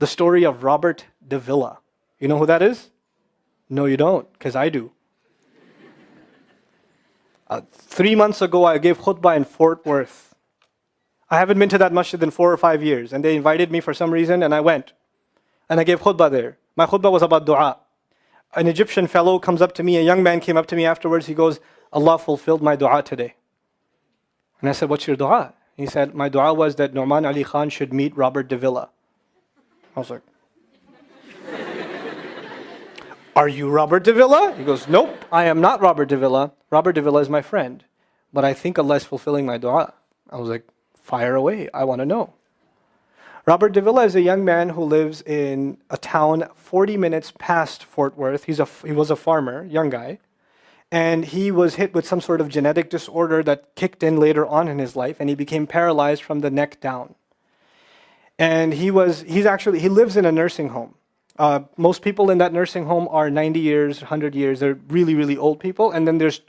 The story of Robert Davila. You know who that is? No, you don't, because I do. 3 months ago, I gave khutbah in Fort Worth. I haven't been to that masjid in 4 or 5 years, and they invited me for some reason, and I went. And I gave khutbah there. My khutbah was about dua. An Egyptian fellow comes up to me, a young man came up to me afterwards, he goes, Allah fulfilled my dua today. And I said, what's your dua? He said, my dua was that Na'man Ali Khan should meet Robert Davila. I was like, are you Robert Davila? He goes, nope, I am not Robert Davila. Robert Davila is my friend. But I think Allah is fulfilling my dua. I was like, fire away, I want to know. Robert Davila is a young man who lives in a town 40 minutes past Fort Worth. He was a farmer, young guy. And he was hit with some sort of genetic disorder that kicked in later on in his life, and he became paralyzed from the neck down. And he lives in a nursing home. Most people in that nursing home are 90 years, 100 years. They're really, really old people. And then there's,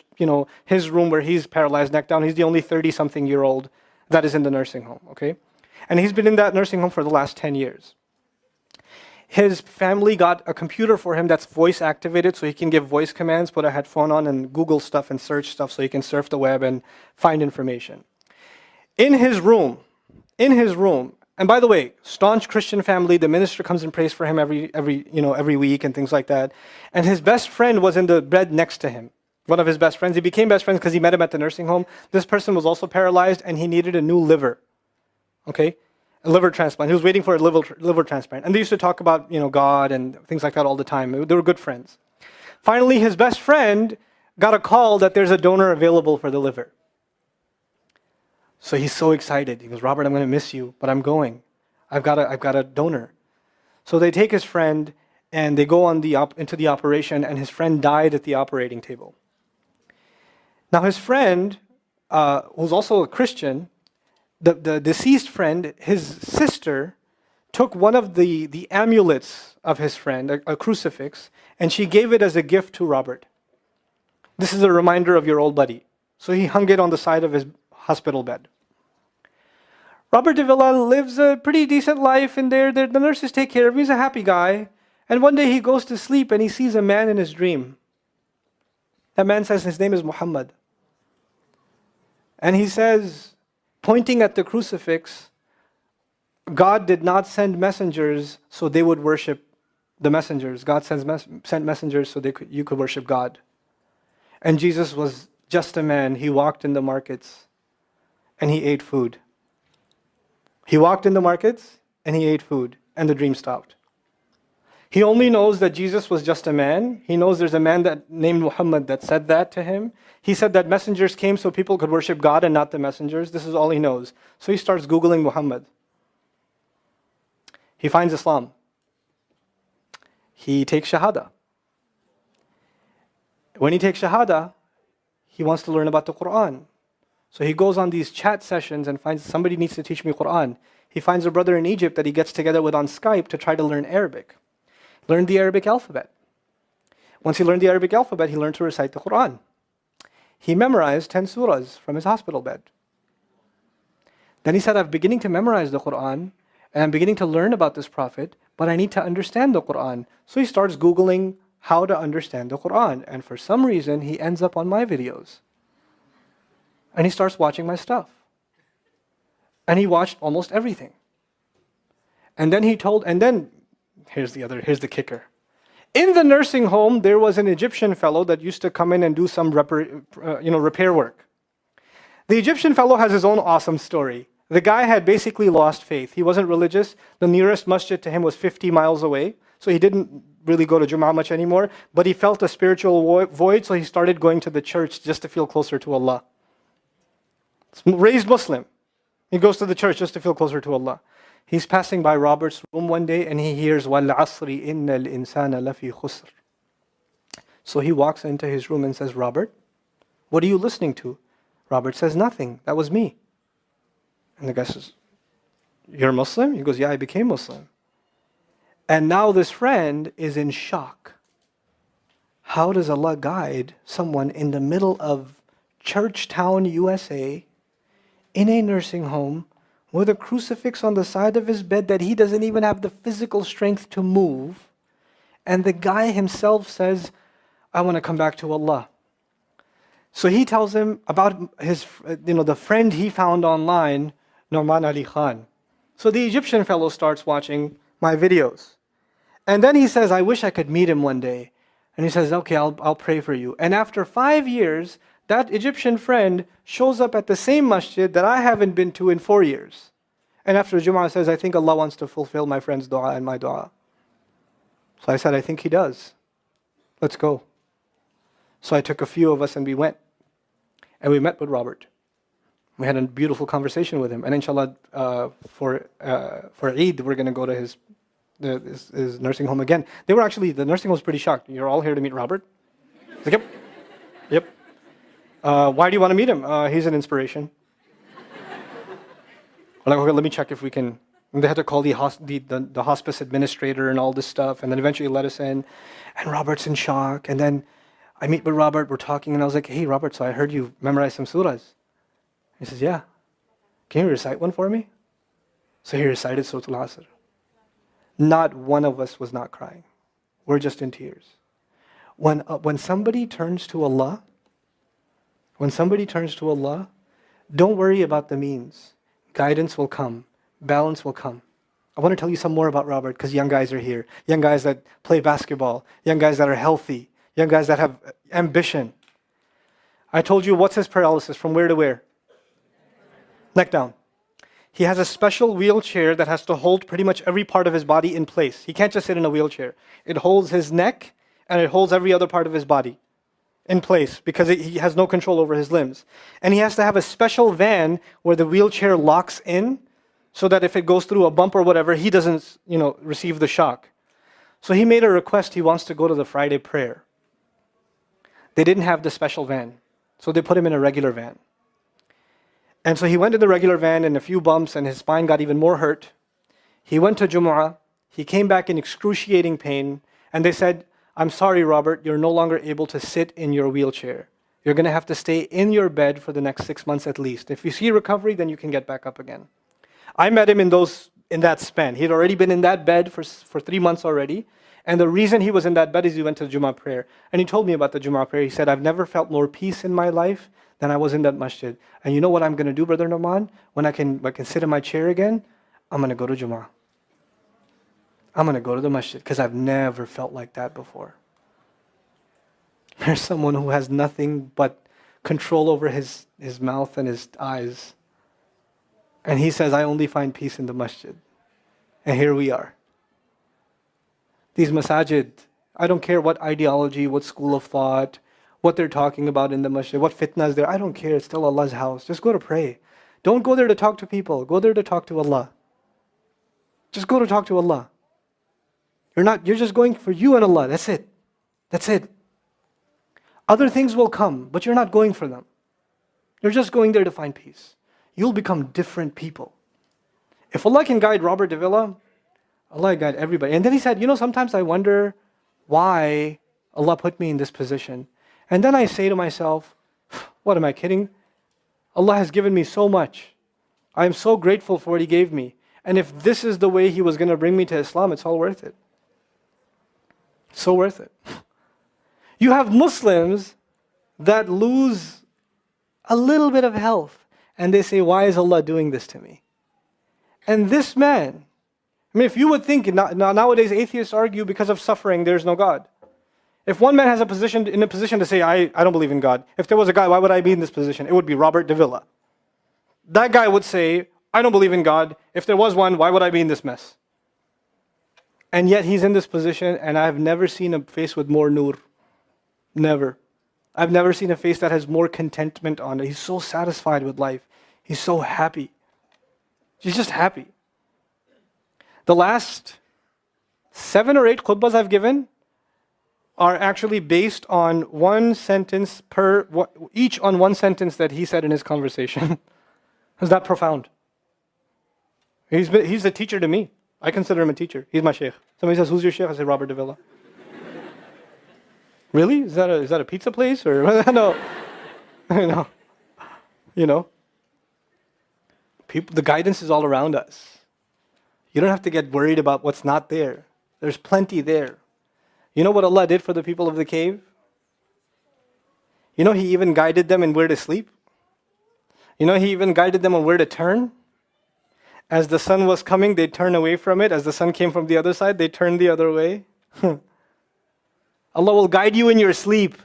his room where he's paralyzed neck down. He's the only 30-something-year-old that is in the nursing home, okay? And he's been in that nursing home for the last 10 years. His family got a computer for him that's voice activated, so he can give voice commands, put a headphone on and Google stuff and search stuff so he can surf the web and find information. In his room, and by the way, staunch Christian family, the minister comes and prays for him every week and things like that. And his best friend was in the bed next to him. One of his best friends. He became best friends because he met him at the nursing home. This person was also paralyzed and he needed a new liver. Okay? A liver transplant. He was waiting for a liver transplant. And they used to talk about, God and things like that all the time. They were good friends. Finally, his best friend got a call that there's a donor available for the liver. So he's so excited. He goes, Robert, I'm going to miss you, but I'm going. I've got a donor. So they take his friend and they go into the operation, and his friend died at the operating table. Now his friend, who's also a Christian, the deceased friend, his sister, took one of the amulets of his friend, a crucifix, and she gave it as a gift to Robert. This is a reminder of your old buddy. So he hung it on the side of his hospital bed. Robert Davila lives a pretty decent life in there. The nurses take care of him. He's a happy guy. And one day he goes to sleep and he sees a man in his dream. That man says his name is Muhammad. And he says, pointing at the crucifix, God did not send messengers so they would worship the messengers. God sent messengers so you could worship God. And Jesus was just a man. He walked in the markets and he ate food. He walked in the markets and he ate food, and the dream stopped. He only knows that Jesus was just a man. He knows there's a man named Muhammad that said that to him. He said that messengers came so people could worship God and not the messengers. This is all he knows. So he starts Googling Muhammad. He finds Islam. He takes Shahada. When he takes Shahada, he wants to learn about the Quran. So he goes on these chat sessions and finds somebody needs to teach me Quran. He finds a brother in Egypt that he gets together with on Skype to try to learn Arabic. Learned the Arabic alphabet. Once he learned the Arabic alphabet, he learned to recite the Quran. He memorized 10 surahs from his hospital bed. Then he said, I'm beginning to memorize the Quran, and I'm beginning to learn about this prophet, but I need to understand the Quran. So he starts Googling how to understand the Quran. And for some reason, he ends up on my videos. And he starts watching my stuff. And he watched almost everything. And then here's the kicker. In the nursing home, there was an Egyptian fellow that used to come in and do some repair work. The Egyptian fellow has his own awesome story. The guy had basically lost faith. He wasn't religious. The nearest masjid to him was 50 miles away. So he didn't really go to Jummah much anymore. But he felt a spiritual void, so he started going to the church just to feel closer to Allah. Raised Muslim. He goes to the church just to feel closer to Allah. He's passing by Robert's room one day and he hears, وَالْعَصْرِ إِنَّ الْإِنسَانَ لَفِي خُسْرٍ. So he walks into his room and says, Robert, what are you listening to? Robert says, nothing. That was me. And the guy says, you're Muslim? He goes, yeah, I became Muslim. And now this friend is in shock. How does Allah guide someone in the middle of Churchtown, USA, in a nursing home, with a crucifix on the side of his bed that he doesn't even have the physical strength to move. And the guy himself says, I want to come back to Allah. So he tells him about his, the friend he found online, Na'man Ali Khan. So the Egyptian fellow starts watching my videos. And then he says, I wish I could meet him one day. And he says, okay, I'll pray for you. And after 5 years, that Egyptian friend shows up at the same masjid that I haven't been to in 4 years. And after Jum'ah says, I think Allah wants to fulfill my friend's dua and my dua. So I said, I think He does. Let's go. So I took a few of us and we went. And we met with Robert. We had a beautiful conversation with him. And inshallah, for Eid, we're going to go to his nursing home again. The nursing home was pretty shocked. You're all here to meet Robert? He's like, yep. Why do you want to meet him? He's an inspiration. I'm like, okay, let me check if we can. And they had to call the hospice administrator and all this stuff, and then eventually let us in. And Robert's in shock. And then I meet with Robert, we're talking, and I was like, hey, Robert, so I heard you memorize some surahs. He says, yeah. Can you recite one for me? So he recited Surah Al-Asr. Not one of us was not crying. We're just in tears. When somebody turns to Allah, don't worry about the means. Guidance will come. Balance will come. I want to tell you some more about Robert because young guys are here. Young guys that play basketball. Young guys that are healthy. Young guys that have ambition. I told you what's his paralysis, from where to where? Neck down. He has a special wheelchair that has to hold pretty much every part of his body in place. He can't just sit in a wheelchair. It holds his neck and it holds every other part of his body in place because he has no control over his limbs. And he has to have a special van where the wheelchair locks in so that if it goes through a bump or whatever, he doesn't, receive the shock. So he made a request. He wants to go to the Friday prayer. They didn't have the special van, so they put him in a regular van. And so he went in the regular van and a few bumps and his spine got even more hurt. He went to Jumu'ah. He came back in excruciating pain. And they said, I'm sorry, Robert, you're no longer able to sit in your wheelchair. You're going to have to stay in your bed for the next 6 months at least. If you see recovery, then you can get back up again. I met him in that span. He'd already been in that bed for 3 months already. And the reason he was in that bed is he went to the Jumu'ah prayer. And he told me about the Jumu'ah prayer. He said, I've never felt more peace in my life than I was in that masjid. And you know what I'm going to do, Brother Na'man? When I can sit in my chair again, I'm going to go to Jumu'ah. I'm going to go to the masjid because I've never felt like that before. There's someone who has nothing but control over his mouth and his eyes. And he says, I only find peace in the masjid. And here we are. These masajid, I don't care what ideology, what school of thought, what they're talking about in the masjid, what fitna is there. I don't care. It's still Allah's house. Just go to pray. Don't go there to talk to people. Go there to talk to Allah. Just go to talk to Allah. You're just going for you and Allah. That's it. That's it. Other things will come, but you're not going for them. You're just going there to find peace. You'll become different people. If Allah can guide Robert Davila, Allah can guide everybody. And then he said, sometimes I wonder why Allah put me in this position. And then I say to myself, what am I kidding? Allah has given me so much. I am so grateful for what He gave me. And if this is the way He was going to bring me to Islam, it's all worth it. So worth it. You have Muslims that lose a little bit of health and they say, why is Allah doing this to me? And this man, if you would think, nowadays atheists argue because of suffering, there's no God. If one man has in a position to say, I don't believe in God. If there was a guy, why would I be in this position? It would be Robert Davila. That guy would say, I don't believe in God. If there was one, why would I be in this mess? And yet he's in this position, and I've never seen a face with more nur. Never. I've never seen a face that has more contentment on it. He's so satisfied with life. He's so happy. He's just happy. The last 7 or 8 khutbahs I've given are actually based on one sentence each on one sentence that he said in his conversation. Is that profound? He's a teacher to me. I consider him a teacher. He's my sheikh. Somebody says, who's your sheikh? I say, Robert Davila. Really? Is that a pizza place? Or no. The guidance is all around us. You don't have to get worried about what's not there. There's plenty there. You know what Allah did for the people of the cave? You know, He even guided them in where to sleep. You know, He even guided them on where to turn. As the sun was coming, they'd turn away from it. As the sun came from the other side, they'd turn the other way. Allah will guide you in your sleep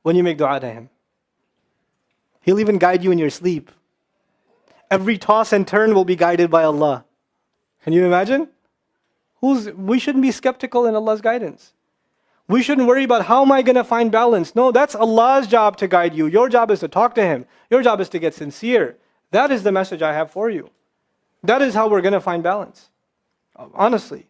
when you make dua to Him. He'll even guide you in your sleep. Every toss and turn will be guided by Allah. Can you imagine? We shouldn't be skeptical in Allah's guidance. We shouldn't worry about how am I going to find balance. No, that's Allah's job to guide you. Your job is to talk to Him. Your job is to get sincere. That is the message I have for you. That is how we're going to find balance. Honestly.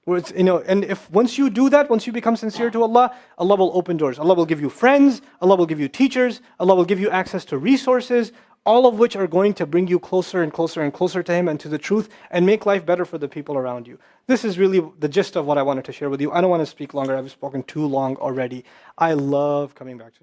And if once you do that, once you become sincere to Allah, Allah will open doors. Allah will give you friends. Allah will give you teachers. Allah will give you access to resources, all of which are going to bring you closer and closer and closer to Him and to the truth and make life better for the people around you. This is really the gist of what I wanted to share with you. I don't want to speak longer. I've spoken too long already. I love coming back to